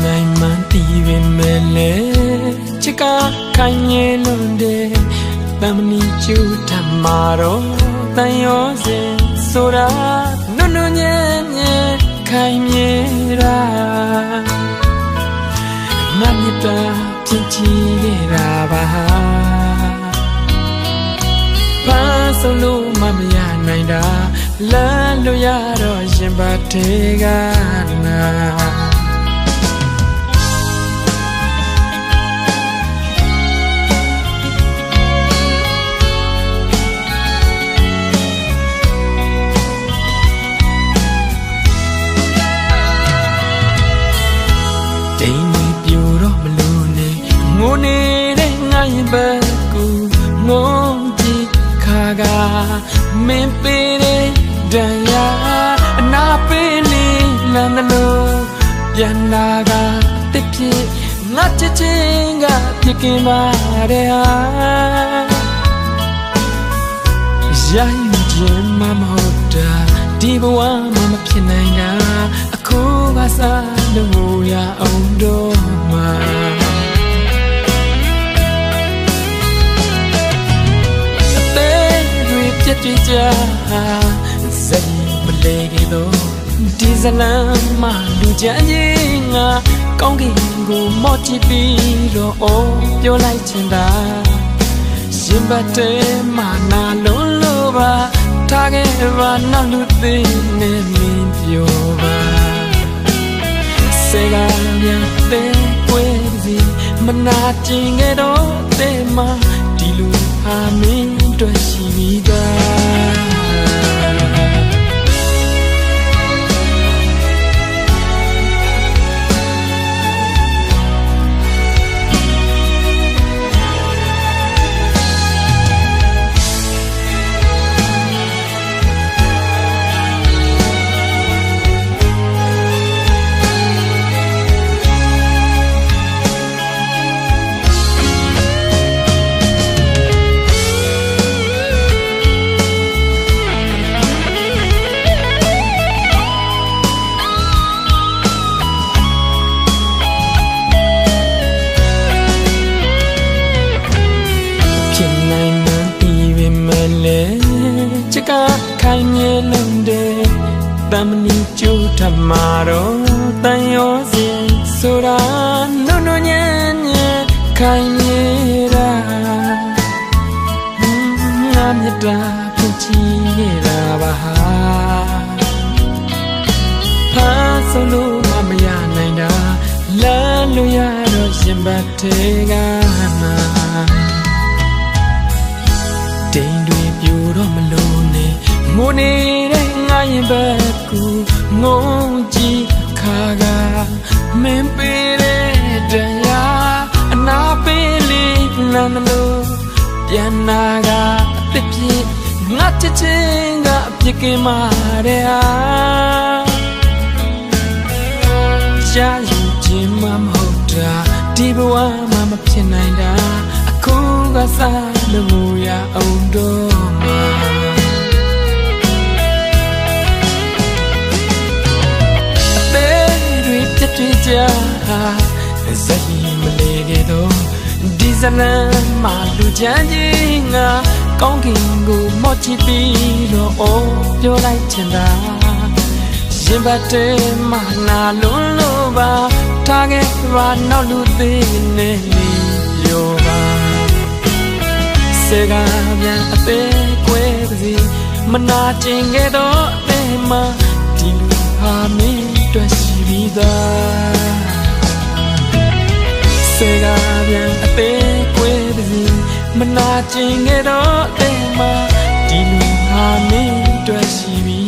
နိုင်မှန်းတည်ပေမဲ့လေချစ်ကခိုင်မြဲလို့တဲ့တမနီကျူထမှာတော့တန်ရောစင်ဆိုတာနုံနုံညံ့ညံ့ခိုင်မြဲတာငါမြတ်တာဖြစ်ချင်ခဲ့တာပါဘာဆုံးလို့မရနိုင်တာလမ်းလို့ရတော့ရင်ပါသေးကနာတိမ်နေပြိုတော့မလို့နေငိုနေတဲ့ငါရင်ဘက်ကူငုံကြည့်ခါကမင်းပေးတဲ့ဒဏ်ရာအနာပေးလေးလမ်းလို့ပြန်လာကတစ်ဖြစ်ငါချစ်ချင်းကပြစ်ကင်ပါတယ်ဟာရိုင်းခြင်းမမဟုတ်တာဒီဘဝမှာမဖြစ်နိုင်တာအခုကစားလို့ရအောင်တော့မှာအသေးတွေပြတ်တွေ့ကြစိတ်မလဲခဲ့တော့ဒီဇလမ်းမှာလူချမ်းကြီးငါကောင်းကင်ကိုမော့ကြည့်ပြီးတော့အော်ပြောလိုက်ချင်တာရှင်ပတ်တဲ့မှာနာလုံးလို့ပါထားခဲ့ပါနောက်လူသေးနဲ့မင်းပြောပါစေကမြန်တဲ့ကွယ်စီမနာကျင်ခဲ့တော့တဲ့မှာဒီလူဟာမင်းတို့ရှိပြီးသားချစ်ကခိုင်မြဲလို့တဲ့တမနီကျူထမှာတော့တန်ရောစင်ဆိုတာနုံနုံညံ့ညံ့ခိုင်မြဲတာငါမြတ်တာဖြစ်ချင်ခဲ့တာပါဖာဆုံးလို့မရနိုင်တာလမ်းလို့ရတော့ရင်ပတ်သေးကနာတိမ်တွေပြိုတော့မလို့နဲ့ငိုနေတဲ့ငါရင်ဘက်ကူငုံကြည့်ခါကမင်းပေးတဲ့ဒဏ်ရာအနာပေးလေးလမ်းလို့ပြန်နာကအသစ်ဖြစ်ငါချစ်ချင်းကပြစ်ကင်မာတဲ့ဟာရှားယူခြင်းမမဟုတ်တာဒီဘဝမှာမဖြစ်နိုင်တာအခုကစားလို့ရအောင်တော့မှာအသေးတွေပြတ်တွေ့ကြဇာတိမလေးခဲ့တော့ဒီဇလမ်းမှာလူချမ်းကြီးငါကောင်းကင်ကိုမော့ကြည့်ပြီးတော့အော်ပြောလိုက်ချင်တာရင်ပတ်တဲ့မှာနာလုံးလို့ပါထားခဲ့ပါနောက်လူသေးနဲ့ပြောပါစေကပြန်အသေးကွယ်စီမနာကျင်ခဲ့တော့တဲ့မှာဒီလူဟာမင်းတို့ရှိပြီးသားစေကပြန်အသေးကွယ်စီမနာကျင်ခဲ့တော့တဲ့မှာဒီလူဟာမင်းတို့ရှိပြီး